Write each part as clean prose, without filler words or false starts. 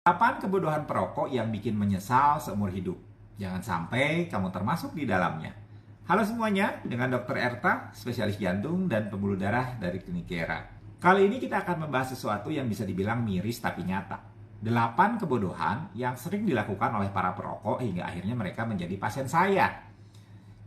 8 kebodohan perokok yang bikin menyesal seumur hidup. Jangan sampai kamu termasuk di dalamnya. Halo semuanya, dengan Dr. Erta, spesialis jantung dan pembuluh darah dari Klinik Gera. Kali ini kita akan membahas sesuatu yang bisa dibilang miris tapi nyata. 8 kebodohan yang sering dilakukan oleh para perokok hingga akhirnya mereka menjadi pasien saya.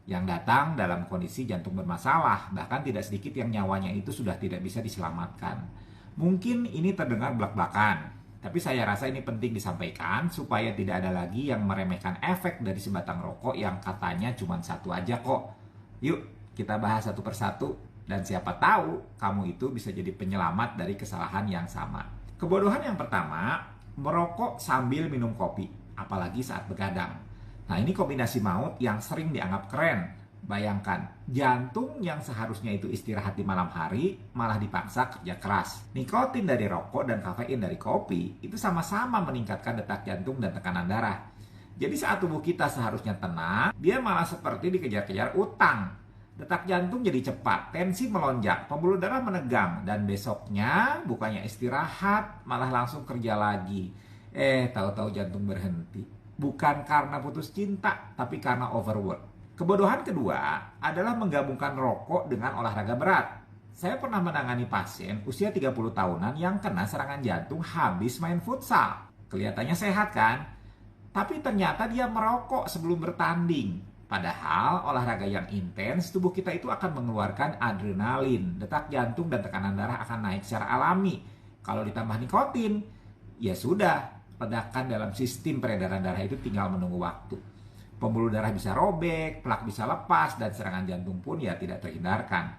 Yang datang dalam kondisi jantung bermasalah, bahkan tidak sedikit yang nyawanya itu sudah tidak bisa diselamatkan. Mungkin ini terdengar belak-belakan, tapi saya rasa ini penting disampaikan supaya tidak ada lagi yang meremehkan efek dari sebatang rokok yang katanya cuma satu aja kok. Yuk, kita bahas satu persatu dan siapa tahu kamu itu bisa jadi penyelamat dari kesalahan yang sama. Kebodohan yang pertama, merokok sambil minum kopi, apalagi saat begadang. Nah, ini kombinasi maut yang sering dianggap keren. Bayangkan, jantung yang seharusnya itu istirahat di malam hari malah dipaksa kerja keras. Nikotin dari rokok dan kafein dari kopi itu sama-sama meningkatkan detak jantung dan tekanan darah. Jadi saat tubuh kita seharusnya tenang, dia malah seperti dikejar-kejar utang. Detak jantung jadi cepat, tensi melonjak, pembuluh darah menegang, dan besoknya bukannya istirahat malah langsung kerja lagi. Tahu-tahu jantung berhenti. Bukan karena putus cinta, tapi karena overwork. Kebodohan kedua adalah menggabungkan rokok dengan olahraga berat. Saya pernah menangani pasien usia 30 tahunan yang kena serangan jantung habis main futsal. Kelihatannya sehat kan? Tapi ternyata dia merokok sebelum bertanding. Padahal olahraga yang intens, tubuh kita itu akan mengeluarkan adrenalin. Detak jantung dan tekanan darah akan naik secara alami. Kalau ditambah nikotin, ya sudah, ledakan dalam sistem peredaran darah itu tinggal menunggu waktu. Pembuluh darah bisa robek, plak bisa lepas, dan serangan jantung pun ya tidak terhindarkan.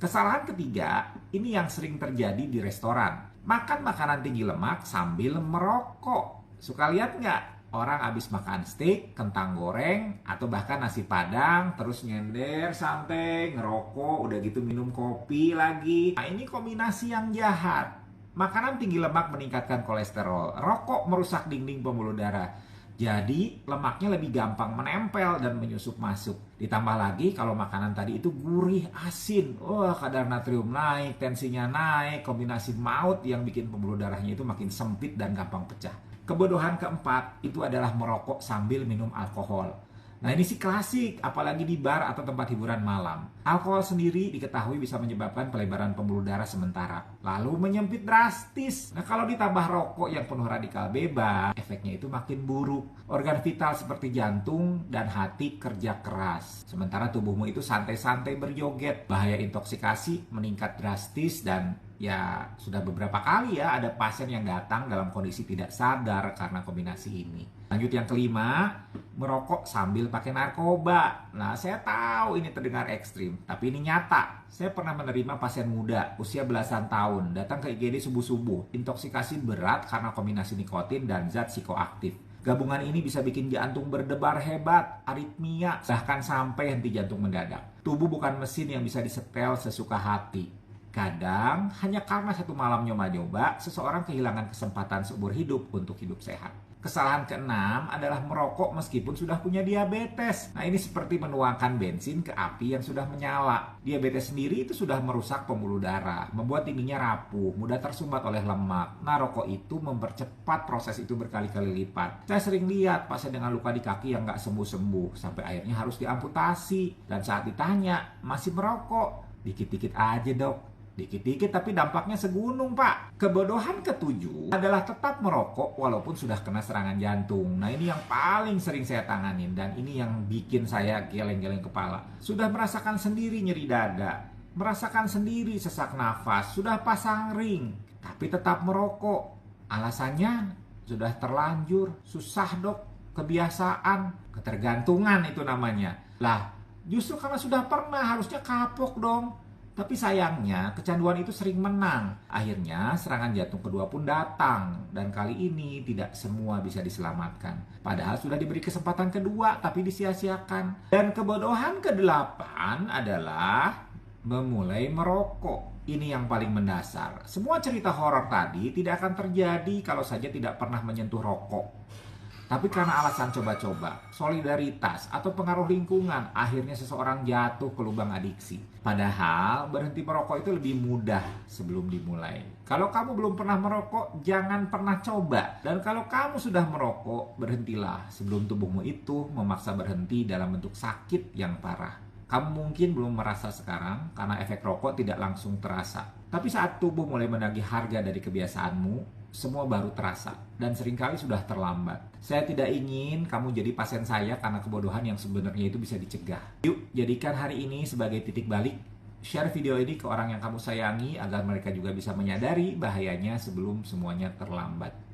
Kesalahan ketiga, ini yang sering terjadi di restoran. Makan makanan tinggi lemak sambil merokok. Suka lihat nggak? Orang habis makan steak, kentang goreng, atau bahkan nasi padang, terus nyender, santai, ngerokok, udah gitu minum kopi lagi. Nah, ini kombinasi yang jahat. Makanan tinggi lemak meningkatkan kolesterol, rokok merusak dinding pembuluh darah. Jadi lemaknya lebih gampang menempel dan menyusup masuk. Ditambah lagi kalau makanan tadi itu gurih, asin. Kadar natrium naik, tensinya naik, kombinasi maut yang bikin pembuluh darahnya itu makin sempit dan gampang pecah. Kebodohan keempat itu adalah merokok sambil minum alkohol. Nah, ini sih klasik, apalagi di bar atau tempat hiburan malam. Alkohol sendiri diketahui bisa menyebabkan pelebaran pembuluh darah sementara, lalu menyempit drastis. Nah, kalau ditambah rokok yang penuh radikal bebas, efeknya itu makin buruk. Organ vital seperti jantung dan hati kerja keras, sementara tubuhmu itu santai-santai berjoget. Bahaya intoksikasi meningkat drastis dan ya sudah beberapa kali ya ada pasien yang datang dalam kondisi tidak sadar karena kombinasi ini. Lanjut yang kelima, merokok sambil pakai narkoba. Nah, saya tahu ini terdengar ekstrim, tapi ini nyata. Saya pernah menerima pasien muda, usia belasan tahun, datang ke IGD subuh-subuh, intoksikasi berat karena kombinasi nikotin dan zat psikoaktif. Gabungan ini bisa bikin jantung berdebar hebat, aritmia, bahkan sampai henti jantung mendadak. Tubuh bukan mesin yang bisa disetel sesuka hati. Kadang, hanya karena satu malam nyoba-nyoba, seseorang kehilangan kesempatan seumur hidup untuk hidup sehat. Kesalahan keenam adalah merokok meskipun sudah punya diabetes. Nah, ini seperti menuangkan bensin ke api yang sudah menyala. Diabetes sendiri itu sudah merusak pembuluh darah, membuat dindingnya rapuh, mudah tersumbat oleh lemak. Nah, rokok itu mempercepat proses itu berkali-kali lipat. Saya sering lihat pasien dengan luka di kaki yang nggak sembuh-sembuh, sampai akhirnya harus diamputasi. Dan saat ditanya, masih merokok? Dikit-dikit aja dok. Dikit-dikit tapi dampaknya segunung pak. Kebodohan ketujuh adalah tetap merokok walaupun sudah kena serangan jantung. Nah, ini yang paling sering saya tanganin dan ini yang bikin saya geleng-geleng kepala. Sudah merasakan sendiri nyeri dada, merasakan sendiri sesak nafas, sudah pasang ring, tapi tetap merokok. Alasannya sudah terlanjur, susah dok, kebiasaan, ketergantungan itu namanya. Lah, justru karena sudah pernah harusnya kapok dong. Tapi sayangnya kecanduan itu sering menang. Akhirnya serangan jantung kedua pun datang. Dan kali ini tidak semua bisa diselamatkan. Padahal sudah diberi kesempatan kedua tapi disia-siakan. Dan kebodohan kedelapan adalah memulai merokok. Ini yang paling mendasar. Semua cerita horor tadi tidak akan terjadi kalau saja tidak pernah menyentuh rokok. Tapi karena alasan coba-coba, solidaritas, atau pengaruh lingkungan, akhirnya seseorang jatuh ke lubang adiksi. Padahal berhenti merokok itu lebih mudah sebelum dimulai. Kalau kamu belum pernah merokok, jangan pernah coba. Dan kalau kamu sudah merokok, berhentilah sebelum tubuhmu itu memaksa berhenti dalam bentuk sakit yang parah. Kamu mungkin belum merasa sekarang karena efek rokok tidak langsung terasa. Tapi saat tubuh mulai menagih harga dari kebiasaanmu, semua baru terasa dan seringkali sudah terlambat. Saya tidak ingin kamu jadi pasien saya karena kebodohan yang sebenarnya itu bisa dicegah. Yuk, jadikan hari ini sebagai titik balik. Share video ini ke orang yang kamu sayangi agar mereka juga bisa menyadari bahayanya sebelum semuanya terlambat.